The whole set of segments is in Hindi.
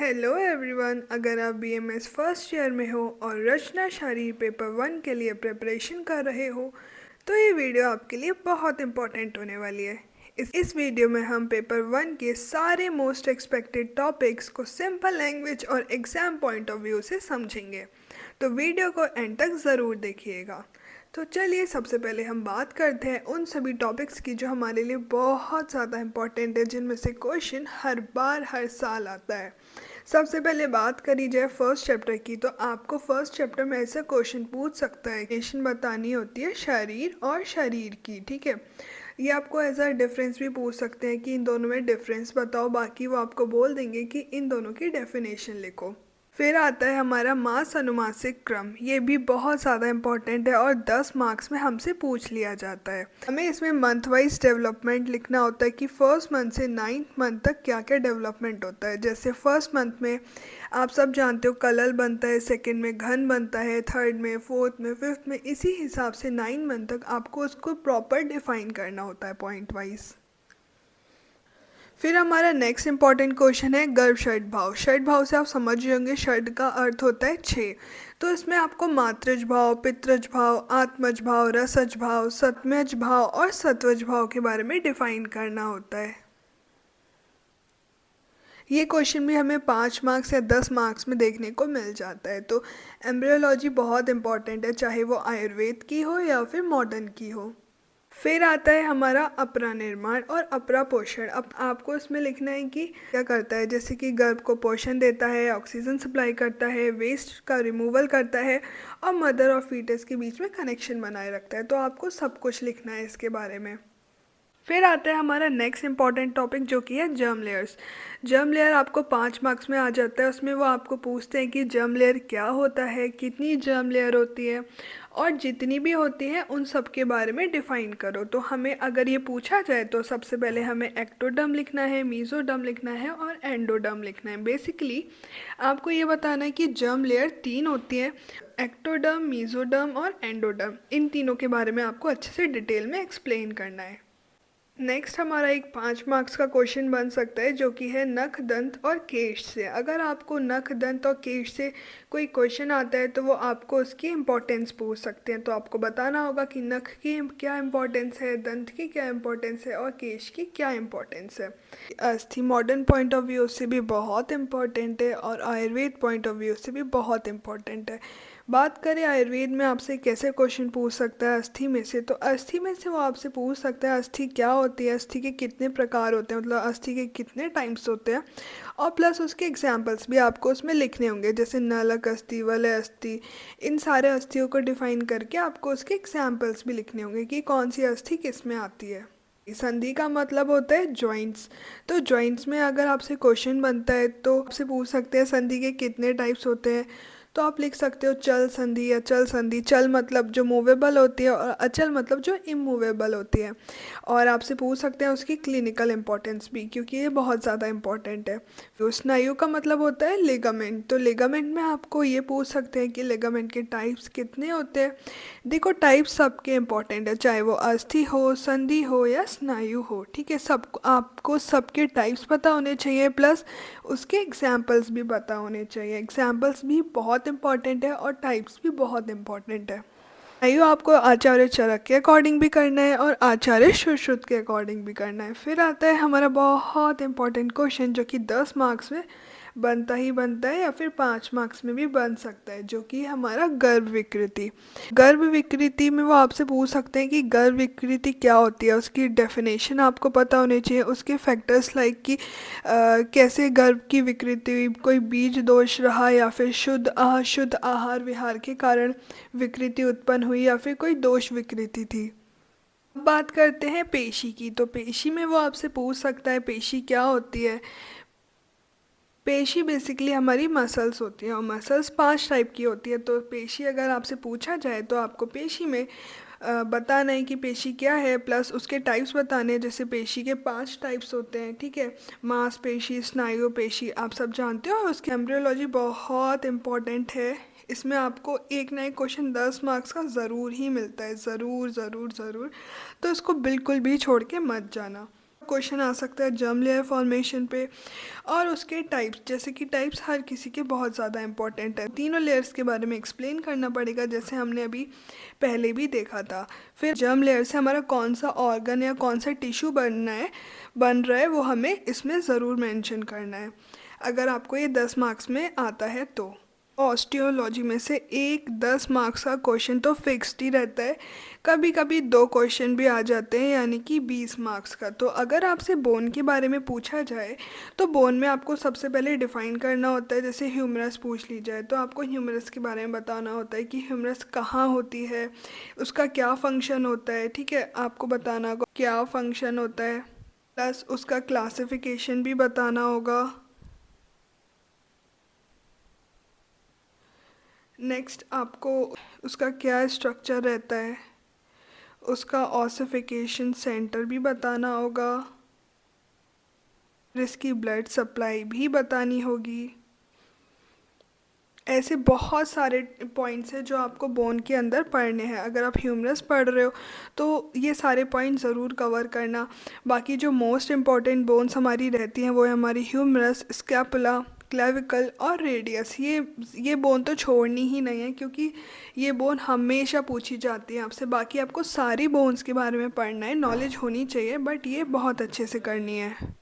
हेलो एवरीवन, अगर आप बीएमएस फर्स्ट ईयर में हो और रचना शायरी पेपर 1 के लिए प्रिपरेशन कर रहे हो तो ये वीडियो आपके लिए बहुत इम्पोर्टेंट होने वाली है। इस वीडियो में हम पेपर 1 के सारे मोस्ट एक्सपेक्टेड टॉपिक्स को सिंपल लैंग्वेज और एग्ज़ाम पॉइंट ऑफ व्यू से समझेंगे, तो वीडियो को एंड तक ज़रूर देखिएगा। तो चलिए सबसे पहले हम बात करते हैं उन सभी टॉपिक्स की जो हमारे लिए बहुत ज़्यादा इम्पोर्टेंट है, जिनमें से क्वेश्चन हर बार हर साल आता है। सबसे पहले बात करी जाए फर्स्ट चैप्टर की, तो आपको फर्स्ट चैप्टर में ऐसा क्वेश्चन पूछ सकता है, क्वेश्चन बतानी होती है शरीर और शरीर की, ठीक है। ये आपको एज अ डिफरेंस भी पूछ सकते हैं कि इन दोनों में डिफरेंस बताओ, बाकी वो आपको बोल देंगे कि इन दोनों की डेफिनेशन लिखो। फिर आता है हमारा मास अनुमासिक क्रम, ये भी बहुत ज़्यादा इम्पॉर्टेंट है और 10 मार्क्स में हमसे पूछ लिया जाता है। हमें इसमें मंथ वाइज डेवलपमेंट लिखना होता है कि फर्स्ट मंथ से 9th मंथ तक क्या क्या डेवलपमेंट होता है। जैसे फर्स्ट मंथ में आप सब जानते हो कलल बनता है, सेकंड में घन बनता है, थर्ड में, फोर्थ में, फिफ्थ में, इसी हिसाब से 9 मंथ तक आपको उसको प्रॉपर डिफाइन करना होता है पॉइंट वाइज। फिर हमारा नेक्स्ट इंपॉर्टेंट क्वेश्चन है गर्भ षड भाव। षड भाव से आप समझ होंगे, षड का अर्थ होता है 6। तो इसमें आपको मातृज भाव, पितृज भाव, आत्मज भाव, रसज भाव, सतमज भाव और सत्वज भाव के बारे में डिफाइन करना होता है। ये क्वेश्चन भी हमें 5 मार्क्स या 10 मार्क्स में देखने को मिल जाता है। तो एम्ब्रियोलॉजी बहुत इंपॉर्टेंट है, चाहे वो आयुर्वेद की हो या फिर मॉडर्न की हो। फिर आता है हमारा अपरा निर्माण और अपरा पोषण। अब आपको इसमें लिखना है कि क्या करता है, जैसे कि गर्भ को पोषण देता है, ऑक्सीजन सप्लाई करता है, वेस्ट का रिमूवल करता है और मदर और फीटस के बीच में कनेक्शन बनाए रखता है। तो आपको सब कुछ लिखना है इसके बारे में। फिर आता है हमारा नेक्स्ट इंपॉर्टेंट टॉपिक जो कि है जर्म लेयर्स। जर्म लेयर आपको 5 मार्क्स में आ जाता है। उसमें वो आपको पूछते हैं कि जर्म लेयर क्या होता है, कितनी जर्म लेयर होती है और जितनी भी होती है उन सब के बारे में डिफ़ाइन करो। तो हमें अगर ये पूछा जाए तो सबसे पहले हमें एक्टोडर्म लिखना है, मीजोडर्म लिखना है और एंडोडर्म लिखना है। बेसिकली आपको ये बताना है कि जर्म लेयर 3 होती है, एक्टोडर्म, मीजोडर्म और एंडोडर्म। इन तीनों के बारे में आपको अच्छे से डिटेल में एक्सप्लेन करना है। नेक्स्ट हमारा एक 5 मार्क्स का क्वेश्चन बन सकता है जो कि है नख, दंत और केश से। अगर आपको नख, दंत और केश से कोई क्वेश्चन आता है तो वो आपको उसकी इम्पोर्टेंस पूछ सकते हैं। तो आपको बताना होगा कि नख की क्या इम्पोर्टेंस है, दंत की क्या इम्पोर्टेंस है और केश की क्या इम्पोर्टेंस है। अस्थि मॉडर्न पॉइंट ऑफ व्यू से भी बहुत इम्पॉर्टेंट है और आयुर्वेद पॉइंट ऑफ व्यू से भी बहुत इम्पॉर्टेंट है। बात करें आयुर्वेद में आपसे कैसे क्वेश्चन पूछ सकता है अस्थि में से, तो अस्थि में से वो आपसे पूछ सकता है अस्थि क्या होती है, अस्थि के कितने प्रकार होते हैं, मतलब अस्थि के कितने टाइप्स होते हैं, और प्लस उसके एग्जाम्पल्स भी आपको उसमें लिखने होंगे, जैसे नलक अस्थि, वलय अस्थि। इन सारे अस्थियों को डिफाइन करके आपको उसके एग्जाम्पल्स भी लिखने होंगे कि कौन सी अस्थि किस में आती है। संधि का मतलब होता है जॉइंट्स। तो जॉइंट्स में अगर आपसे क्वेश्चन बनता है तो आपसे पूछ सकते हैं संधि के कितने टाइप्स होते हैं। तो आप लिख सकते हो चल संधि, अचल संधि। चल मतलब जो मूवेबल होती है और अचल मतलब जो इमूवेबल होती है। और आपसे पूछ सकते हैं उसकी क्लिनिकल इंपॉर्टेंस भी, क्योंकि ये बहुत ज़्यादा इंपॉर्टेंट है। तो स्नायु का मतलब होता है लिगामेंट। तो लिगामेंट में आपको ये पूछ सकते हैं कि लिगामेंट के टाइप्स कितने होते हैं। देखो टाइप्स सबके इंपॉर्टेंट है, चाहे वो अस्थि हो, संधि हो या स्नायु हो, ठीक है। सब आपको सबके टाइप्स पता होने चाहिए, प्लस उसके एग्जाम्पल्स भी पता होने चाहिए। एग्जाम्पल्स भी बहुत इंपॉर्टेंट है और टाइप्स भी बहुत इंपॉर्टेंट है। आयु आपको आचार्य चरक के अकॉर्डिंग भी करना है और आचार्य सुश्रुत के अकॉर्डिंग भी करना है। फिर आता है हमारा बहुत इंपॉर्टेंट क्वेश्चन जो कि 10 मार्क्स में बनता ही बनता है या फिर 5 मार्क्स में भी बन सकता है, जो कि हमारा गर्भ विकृति। गर्भ विकृति में वो आपसे पूछ सकते हैं कि गर्भ विकृति क्या होती है, उसकी डेफिनेशन आपको पता होनी चाहिए, उसके फैक्टर्स लाइक कि कैसे गर्भ की विकृति हुई, कोई बीज दोष रहा या फिर शुद्ध आहार विहार के कारण विकृति उत्पन्न हुई या फिर कोई दोष विकृति थी। अब बात करते हैं पेशी की। तो पेशी में वो आपसे पूछ सकता है पेशी क्या होती है। पेशी बेसिकली हमारी मसल्स होती हैं और मसल्स 5 टाइप की होती है। तो पेशी अगर आपसे पूछा जाए तो आपको पेशी में बताना है कि पेशी क्या है, प्लस उसके टाइप्स बताने हैं। जैसे पेशी के 5 टाइप्स होते हैं, ठीक है। मांसपेशी, स्नायु पेशी, आप सब जानते हो। उसकी एम्ब्रियोलॉजी बहुत इंपॉर्टेंट है। इसमें आपको एक ना एक क्वेश्चन 10 मार्क्स का ज़रूर ही मिलता है, ज़रूर ज़रूर ज़रूर। तो इसको बिल्कुल भी छोड़ के मत जाना। क्वेश्चन आ सकता है जर्म लेयर फॉर्मेशन पे, और उसके टाइप्स, जैसे कि टाइप्स हर किसी के बहुत ज़्यादा इंपॉर्टेंट है। तीनों लेयर्स के बारे में एक्सप्लेन करना पड़ेगा, जैसे हमने अभी पहले भी देखा था। फिर जर्म लेयर से हमारा कौन सा ऑर्गन या कौन सा टिश्यू बन रहा है वो हमें इसमें ज़रूर मेंशन करना है, अगर आपको ये 10 मार्क्स में आता है तो। ऑस्टियोलॉजी में से एक 10 मार्क्स का क्वेश्चन तो फिक्स्ड ही रहता है, कभी कभी 2 क्वेश्चन भी आ जाते हैं, यानी कि 20 मार्क्स का। तो अगर आपसे बोन के बारे में पूछा जाए तो बोन में आपको सबसे पहले डिफाइन करना होता है। जैसे ह्यूमरस पूछ ली जाए तो आपको ह्यूमरस के बारे में बताना होता है कि ह्यूमरस कहाँ होती है, उसका क्या फंक्शन होता है, ठीक है, आपको बताना होगा क्या फंक्शन होता है, प्लस उसका क्लासिफिकेशन भी बताना होगा। नेक्स्ट आपको उसका क्या स्ट्रक्चर रहता है, उसका ऑसिफिकेशन सेंटर भी बताना होगा, फिर इसकी ब्लड सप्लाई भी बतानी होगी। ऐसे बहुत सारे पॉइंट्स हैं जो आपको बोन के अंदर पढ़ने हैं। अगर आप ह्यूमरस पढ़ रहे हो तो ये सारे पॉइंट ज़रूर कवर करना। बाकी जो मोस्ट इम्पॉर्टेंट बोन्स हमारी रहती हैं वो है हमारी ह्यूमरस, स्कैपुला, क्लेविकल और रेडियस। ये बोन तो छोड़नी ही नहीं है, क्योंकि ये बोन हमेशा पूछी जाती है आपसे। बाकी आपको सारी बोन्स के बारे में पढ़ना है, नॉलेज होनी चाहिए, बट ये बहुत अच्छे से करनी है।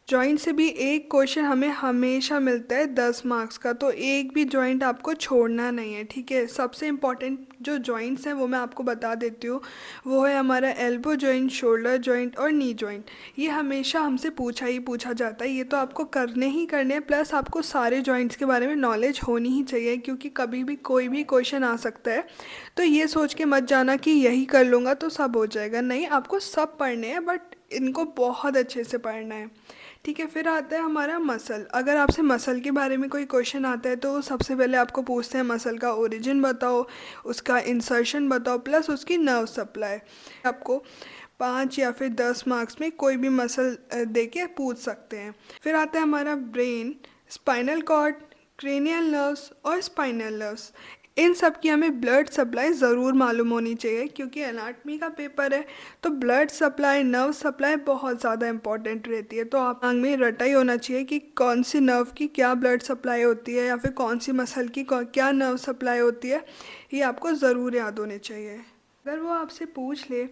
जॉइंट से भी एक क्वेश्चन हमें हमेशा मिलता है 10 मार्क्स का, तो एक भी जॉइंट आपको छोड़ना नहीं है, ठीक है। सबसे इम्पॉर्टेंट जो जॉइंट्स हैं वो मैं आपको बता देती हूँ। वो है हमारा एल्बो जॉइंट, शोल्डर जॉइंट और नी जॉइंट। ये हमेशा हमसे पूछा जाता है, ये तो आपको करने ही करने हैं। प्लस आपको सारे जॉइंट्स के बारे में नॉलेज होनी ही चाहिए, क्योंकि कभी भी कोई भी क्वेश्चन आ सकता है। तो ये सोच के मत जाना कि यही कर लूँगा तो सब हो जाएगा, नहीं, आपको सब पढ़ने हैं, बट इनको बहुत अच्छे से पढ़ना है, ठीक है। फिर आता है हमारा मसल। अगर आपसे मसल के बारे में कोई क्वेश्चन आता है तो सबसे पहले आपको पूछते हैं मसल का ओरिजिन बताओ, उसका इंसर्शन बताओ, प्लस उसकी नर्व सप्लाई। आपको 5 या फिर 10 मार्क्स में कोई भी मसल दे के पूछ सकते हैं। फिर आता है हमारा brain, spinal cord, cranial nerves और स्पाइनल नर्व्स। इन सब की हमें ब्लड सप्लाई ज़रूर मालूम होनी चाहिए, क्योंकि एनाटमी का पेपर है, तो ब्लड सप्लाई, नर्व सप्लाई बहुत ज़्यादा इंपॉर्टेंट रहती है। तो आप आंख में रटा ही होना चाहिए कि कौन सी नर्व की क्या ब्लड सप्लाई होती है, या फिर कौन सी मसल की क्या नर्व सप्लाई होती है, ये आपको ज़रूर याद होने चाहिए। अगर वो आपसे पूछ ले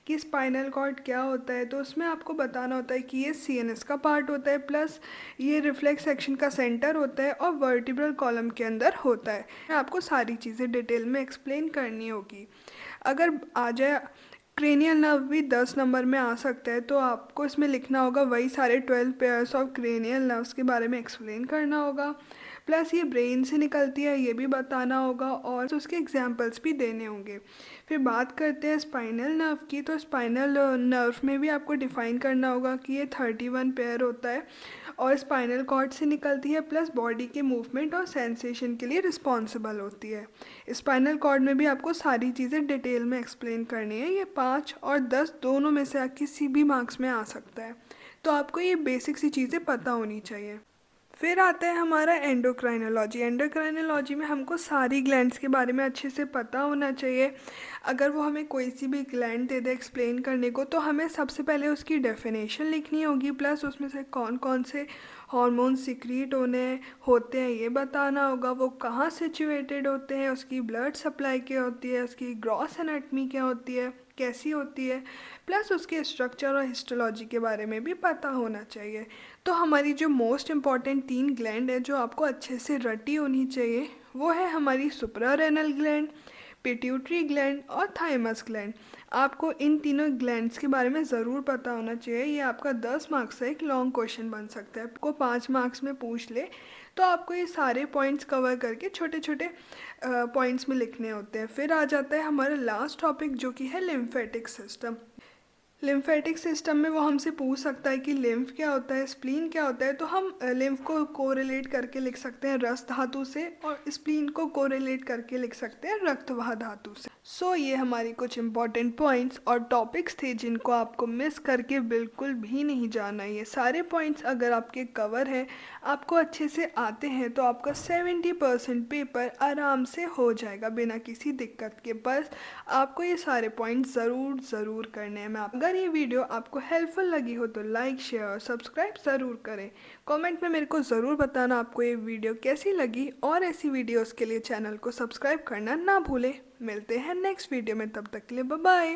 कि स्पाइनल कॉर्ड क्या होता है, तो उसमें आपको बताना होता है कि ये सीएनएस का पार्ट होता है, प्लस ये रिफ्लेक्स सेक्शन का सेंटर होता है और वर्टिब्रल कॉलम के अंदर होता है। आपको सारी चीज़ें डिटेल में एक्सप्लेन करनी होगी। अगर आ जाए क्रेनियल नर्व भी 10 नंबर में आ सकता है, तो आपको इसमें लिखना होगा वही सारे 12 पेयर्स ऑफ क्रेनियल नर्व्स के बारे में एक्सप्लेन करना होगा। प्लस ये ब्रेन से निकलती है ये भी बताना होगा, और उसके एग्जांपल्स भी देने होंगे। फिर बात करते हैं स्पाइनल नर्व की, तो स्पाइनल नर्व में भी आपको डिफ़ाइन करना होगा कि ये 31 पेयर होता है और स्पाइनल कॉर्ड से निकलती है, प्लस बॉडी के मूवमेंट और सेंसेशन के लिए रिस्पॉन्सिबल होती है। स्पाइनल कॉर्ड में भी आपको सारी चीज़ें डिटेल में एक्सप्लेन करनी है। ये 5 और 10 दोनों में से किसी भी मार्क्स में आ सकता है, तो आपको ये बेसिक सी चीज़ें पता होनी चाहिए। फिर आता है हमारा एंडोक्राइनोलॉजी। एंडोक्राइनोलॉजी में हमको सारी ग्लैंड्स के बारे में अच्छे से पता होना चाहिए। अगर वो हमें कोई सी भी ग्लैंड दे दे एक्सप्लेन करने को, तो हमें सबसे पहले उसकी डेफिनेशन लिखनी होगी, प्लस उसमें से कौन कौन से हार्मोन सिक्रीट होते हैं ये बताना होगा, वो कहाँ सिचुएटेड होते हैं, उसकी ब्लड सप्लाई क्या होती है, उसकी ग्रॉस एनाटमी क्या होती है, कैसी होती है, प्लस उसके स्ट्रक्चर और हिस्टोलॉजी के बारे में भी पता होना चाहिए। तो हमारी जो मोस्ट इम्पॉर्टेंट 3 ग्लैंड है जो आपको अच्छे से रटी होनी चाहिए, वो है हमारी सुप्रारेनल ग्लैंड, पिट्यूटरी ग्लैंड और थाइमस ग्लैंड। आपको इन तीनों ग्लैंड्स के बारे में ज़रूर पता होना चाहिए। ये आपका 10 मार्क्स से एक लॉन्ग क्वेश्चन बन सकता है। आपको 5 मार्क्स में पूछ ले तो आपको ये सारे पॉइंट्स कवर करके छोटे छोटे पॉइंट्स में लिखने होते हैं। फिर आ जाता है हमारा लास्ट टॉपिक, जो कि है लिम्फेटिक सिस्टम। लिम्फेटिक सिस्टम में वो हमसे पूछ सकता है कि लिम्फ क्या होता है, स्प्लीन क्या होता है। तो हम लिम्फ को कोरिलेट करके लिख सकते हैं रस धातु से, और स्प्लीन को कोरिलेट करके लिख सकते हैं रक्तवाह धातु से। सो ये हमारी कुछ इम्पॉर्टेंट पॉइंट्स और टॉपिक्स थे जिनको आपको मिस करके बिल्कुल भी नहीं जाना। ये सारे पॉइंट्स अगर आपके कवर हैं, आपको अच्छे से आते हैं, तो आपका 70% पेपर आराम से हो जाएगा बिना किसी दिक्कत के। बस आपको ये सारे पॉइंट्स ज़रूर ज़रूर करने हैं। मैं अगर ये वीडियो आपको हेल्पफुल लगी हो तो लाइक शेयर और सब्सक्राइब ज़रूर करें। कमेंट में मेरे को ज़रूर बताना आपको ये वीडियो कैसी लगी, और ऐसी वीडियोस के लिए चैनल को सब्सक्राइब करना ना भूलें। मिलते हैं नेक्स्ट वीडियो में, तब तक के लिए बाय बाय।